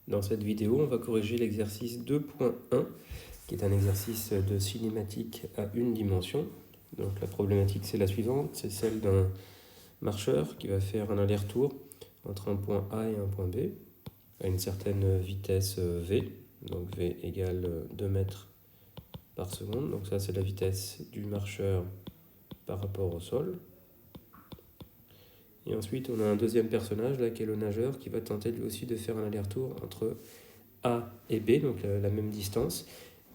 Dans cette vidéo, on va corriger l'exercice 2.1, qui est un exercice de cinématique à une dimension. Donc la problématique, c'est la suivante, c'est celle d'un marcheur qui va faire un aller-retour entre un point A et un point B, à une certaine vitesse V, donc V égale 2 mètres par seconde. Donc ça, c'est la vitesse du marcheur par rapport au sol. Et ensuite, on a un deuxième personnage, là, qui est le nageur, qui va tenter lui aussi de faire un aller-retour entre A et B, donc la même distance.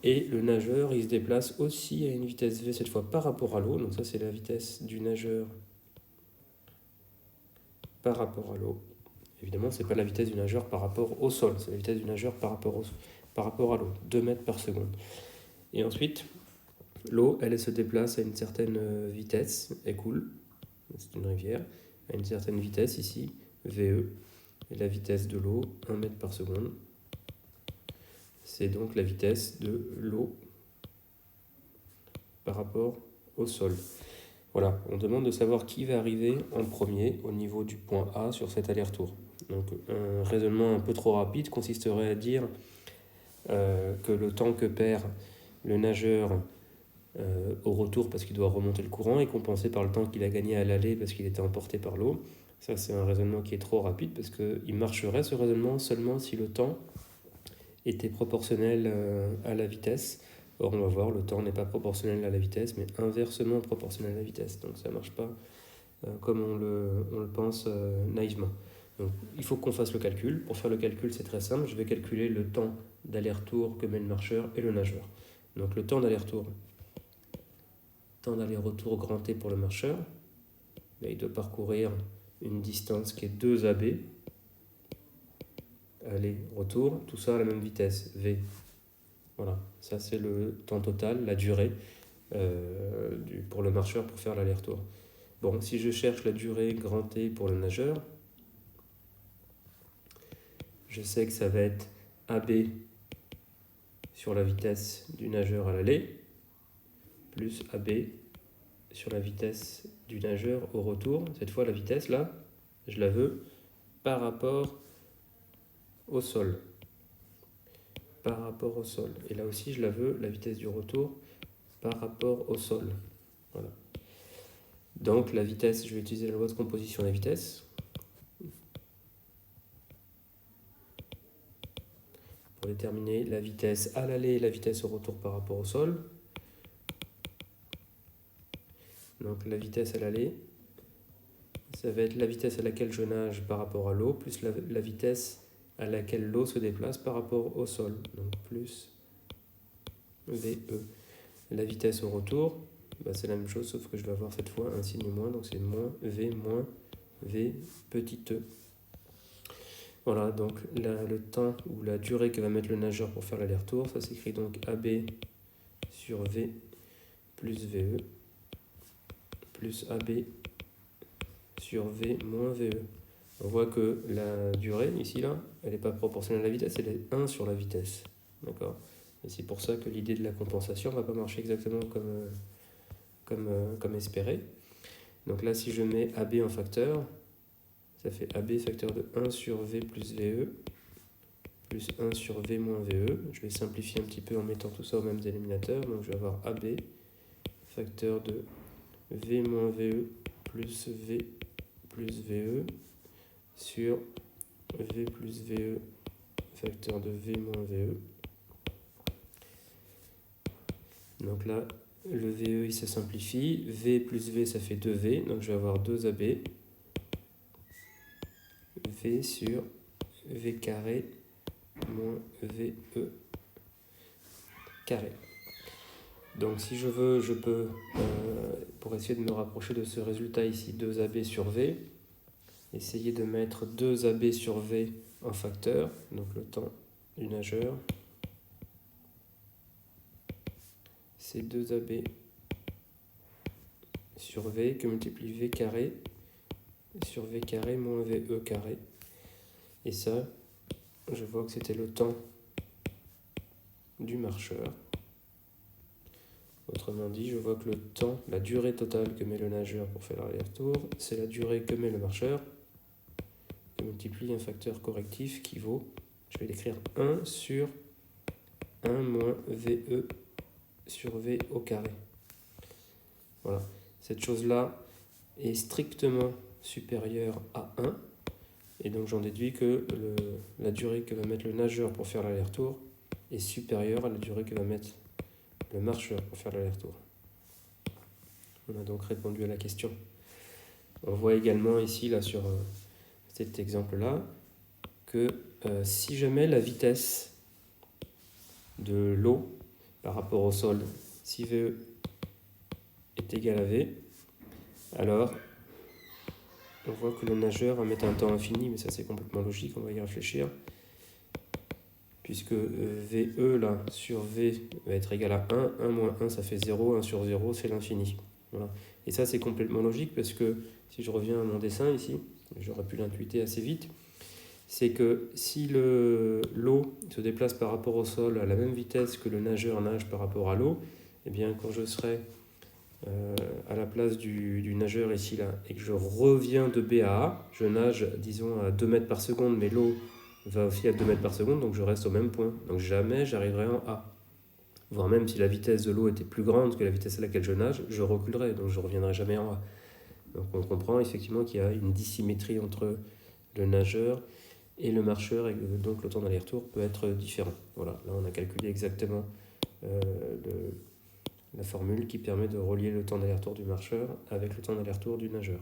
Et le nageur, il se déplace aussi à une vitesse V, cette fois par rapport à l'eau. Donc ça, c'est la vitesse du nageur par rapport à l'eau. Évidemment, ce n'est pas la vitesse du nageur par rapport au sol, c'est la vitesse du nageur par rapport à l'eau, 2 mètres par seconde. Et ensuite, l'eau, elle se déplace à une certaine vitesse, elle coule, c'est une rivière, à une certaine vitesse ici, VE, et la vitesse de l'eau, 1 mètre par seconde. C'est donc la vitesse de l'eau par rapport au sol. Voilà, on demande de savoir qui va arriver en premier au niveau du point A sur cet aller-retour. Donc un raisonnement un peu trop rapide consisterait à dire que le temps que perd le nageur au retour parce qu'il doit remonter le courant est compensé par le temps qu'il a gagné à l'aller parce qu'il était emporté par l'eau. Ça, c'est un raisonnement qui est trop rapide parce qu'il marcherait ce raisonnement seulement si le temps était proportionnel à la vitesse. Or, on va voir, le temps n'est pas proportionnel à la vitesse, mais inversement proportionnel à la vitesse. Donc ça ne marche pas comme on le pense naïvement. Donc, il faut qu'on fasse le calcul. Pour faire le calcul, c'est très simple. Je vais calculer le temps d'aller-retour que met le marcheur et le nageur. Donc le temps d'aller-retour grand T pour le marcheur, il doit parcourir une distance qui est 2 AB, aller-retour, tout ça à la même vitesse, V. Voilà, ça c'est le temps total, la durée pour le marcheur pour faire l'aller-retour. Bon, si je cherche la durée grand T pour le nageur, je sais que ça va être AB sur la vitesse du nageur à l'aller, plus AB sur la vitesse du nageur au retour. Cette fois, la vitesse, là, je la veux par rapport au sol. Par rapport au sol. Et là aussi, je la veux, la vitesse du retour, par rapport au sol. Voilà. Donc, la vitesse, je vais utiliser la loi de composition des vitesses. Pour déterminer la vitesse à l'aller et la vitesse au retour par rapport au sol. Donc, la vitesse à l'aller, ça va être la vitesse à laquelle je nage par rapport à l'eau, plus la vitesse à laquelle l'eau se déplace par rapport au sol. Donc, plus VE. La vitesse au retour, c'est la même chose, sauf que je vais avoir cette fois un signe moins, donc c'est moins V petit e. Voilà, donc le temps ou la durée que va mettre le nageur pour faire l'aller-retour, ça s'écrit donc AB sur V plus VE plus AB sur V moins VE. On voit que la durée, ici, là, elle n'est pas proportionnelle à la vitesse, elle est 1 sur la vitesse. D'accord ? Et c'est pour ça que l'idée de la compensation ne va pas marcher exactement comme espéré. Donc là, si je mets AB en facteur, ça fait AB facteur de 1 sur V plus VE, plus 1 sur V moins VE. Je vais simplifier un petit peu en mettant tout ça au même dénominateur. Donc je vais avoir AB facteur de V moins VE plus V plus VE sur V plus VE facteur de V moins VE. Donc là, le VE, il se simplifie. V plus V, ça fait 2V. Donc je vais avoir 2AB. V sur V carré moins VE carré. Donc si je veux, je peux, pour essayer de me rapprocher de ce résultat ici, 2AB sur V, essayer de mettre 2AB sur V en facteur, donc le temps du nageur, c'est 2AB sur V que multiplie V carré sur V carré moins VE carré. Et ça, je vois que c'était le temps du marcheur. Autrement dit, je vois que le temps, la durée totale que met le nageur pour faire l'aller-retour, c'est la durée que met le marcheur, que multiplie un facteur correctif qui vaut, je vais l'écrire 1 sur 1 moins VE sur V au carré. Voilà, cette chose-là est strictement supérieure à 1, et donc j'en déduis que la durée que va mettre le nageur pour faire l'aller-retour est supérieure à la durée que va mettre le marcheur pour faire l'aller-retour. On a donc répondu à la question. On voit également ici, là, sur cet exemple-là, que si jamais la vitesse de l'eau par rapport au sol, si VE est égal à V, alors on voit que le nageur va mettre un temps infini, mais ça c'est complètement logique, on va y réfléchir, puisque VE là sur V va être égal à 1, 1 moins 1 ça fait 0, 1 sur 0 c'est l'infini. Voilà. Et ça c'est complètement logique parce que si je reviens à mon dessin ici, j'aurais pu l'intuiter assez vite, c'est que si l'eau se déplace par rapport au sol à la même vitesse que le nageur nage par rapport à l'eau, eh bien quand je serai à la place du nageur ici là, et que je reviens de B à A, je nage disons à 2 mètres par seconde, mais l'eau va aussi à 2 mètres par seconde, donc je reste au même point. Donc jamais j'arriverai en A. Voire même si la vitesse de l'eau était plus grande que la vitesse à laquelle je nage, je reculerai, donc je ne reviendrai jamais en A. Donc on comprend effectivement qu'il y a une dissymétrie entre le nageur et le marcheur, et donc le temps d'aller-retour peut être différent. Voilà, là on a calculé exactement la formule qui permet de relier le temps d'aller-retour du marcheur avec le temps d'aller-retour du nageur.